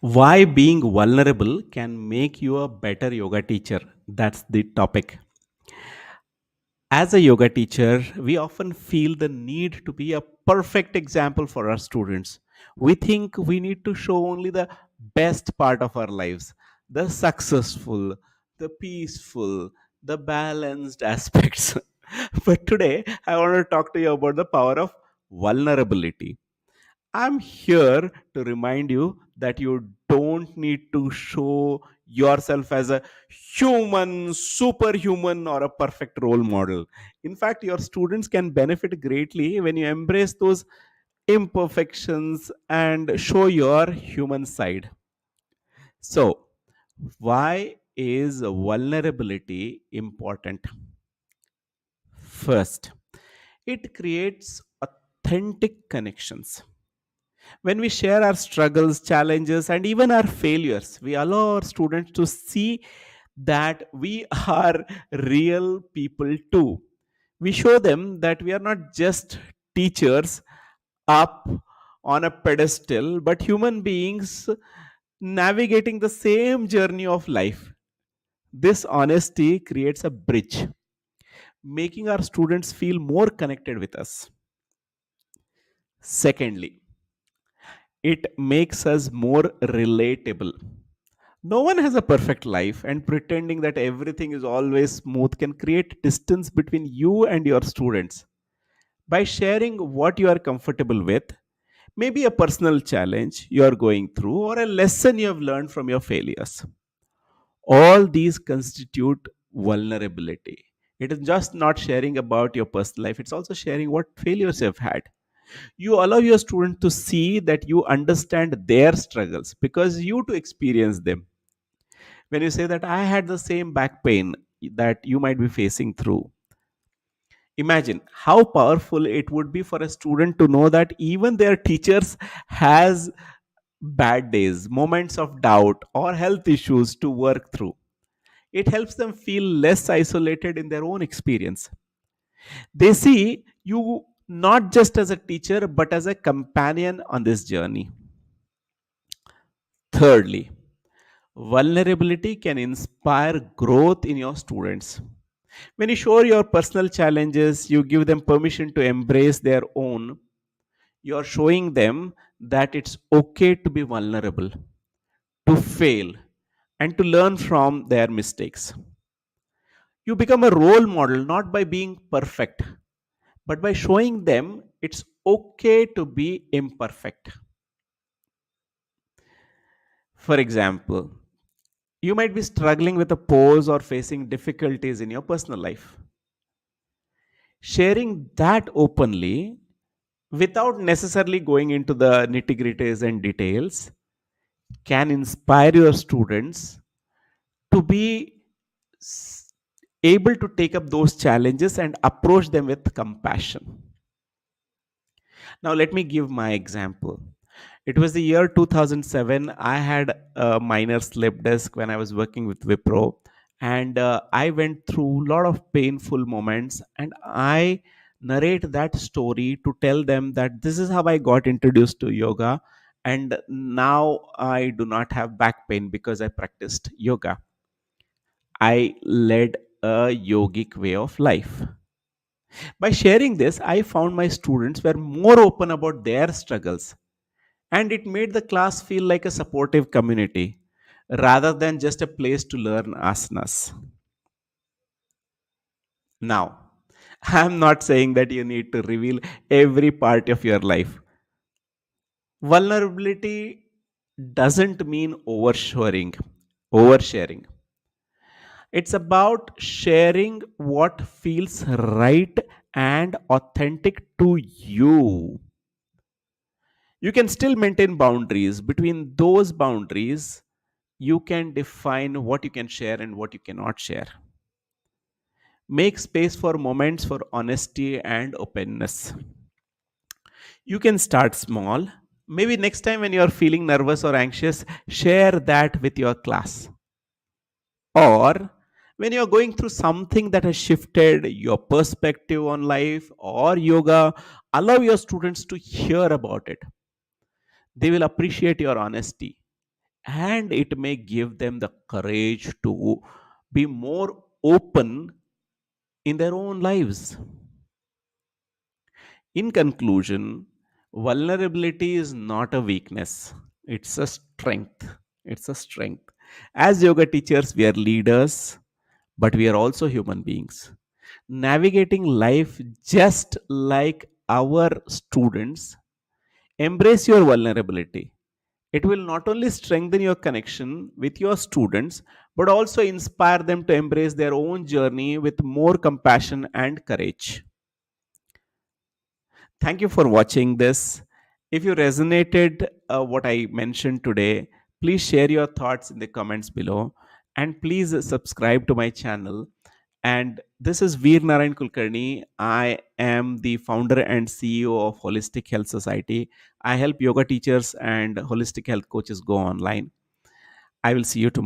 Why being vulnerable can make you a better yoga teacher. That's the topic. As a yoga teacher, we often feel the need to be a perfect example for our students. We think we need to show only the best part of our lives, the successful, the peaceful, the balanced aspects. But today, I want to talk to you about the power of vulnerability. I'm here to remind you that you don't need to show yourself as a human, superhuman, or a perfect role model. In fact, your students can benefit greatly when you embrace those imperfections and show your human side. So, why is vulnerability important? First, it creates authentic connections. When we share our struggles, challenges, and even our failures, we allow our students to see that we are real people too. We show them that we are not just teachers up on a pedestal, but human beings navigating the same journey of life. This honesty creates a bridge, making our students feel more connected with us. Secondly, it makes us more relatable. No one has a perfect life, and pretending that everything is always smooth can create distance between you and your students. By sharing what you are comfortable with, maybe a personal challenge you are going through or a lesson you have learned from your failures, all these constitute vulnerability. It is just not sharing about your personal life, it's also sharing what failures you have had. You allow your student to see that you understand their struggles because you to experience them. When you say that I had the same back pain that you might be facing through, imagine how powerful it would be for a student to know that even their teachers has bad days, moments of doubt or health issues to work through. It helps them feel less isolated in their own experience. They see you not just as a teacher but as a companion on this journey. Thirdly, vulnerability can inspire growth in your students. When you show your personal challenges, you give them permission to embrace their own. You're showing them that it's okay to be vulnerable, to fail, and to learn from their mistakes. You become a role model not by being perfect, but by showing them it's okay to be imperfect. For example, you might be struggling with a pose or facing difficulties in your personal life. Sharing that openly without necessarily going into the nitty gritties and details can inspire your students to be s- able to take up those challenges and approach them with compassion. Now, let me give my example. It was the year 2007. I had a minor slip disc when I was working with Wipro, and I went through a lot of painful moments. And I narrate that story to tell them that this is how I got introduced to yoga, and now I do not have back pain because I practiced yoga. I led a yogic way of life. By sharing this, I found my students were more open about their struggles, and it made the class feel like a supportive community rather than just a place to learn asanas. Now, I'm not saying that you need to reveal every part of your life. Vulnerability doesn't mean oversharing. It's about sharing what feels right and authentic to you. You can still maintain boundaries. Between those boundaries, you can define what you can share and what you cannot share. Make space for moments for honesty and openness. You can start small. Maybe next time when you are feeling nervous or anxious, share that with your class. Or when you're going through something that has shifted your perspective on life or yoga, allow your students to hear about it. They will appreciate your honesty. and it may give them the courage to be more open in their own lives. In conclusion, vulnerability is not a weakness, it's a strength. It's a strength. As yoga teachers, we are leaders, but we are also human beings. Navigating life just like our students, embrace your vulnerability. It will not only strengthen your connection with your students, but also inspire them to embrace their own journey with more compassion and courage. Thank you for watching this. If you resonated what I mentioned today, please share your thoughts in the comments below, and please subscribe to my channel. And this is Veer Narayan Kulkarni. I am the founder and CEO of Holistic Health Society. I help yoga teachers and holistic health coaches go online. I will see you tomorrow.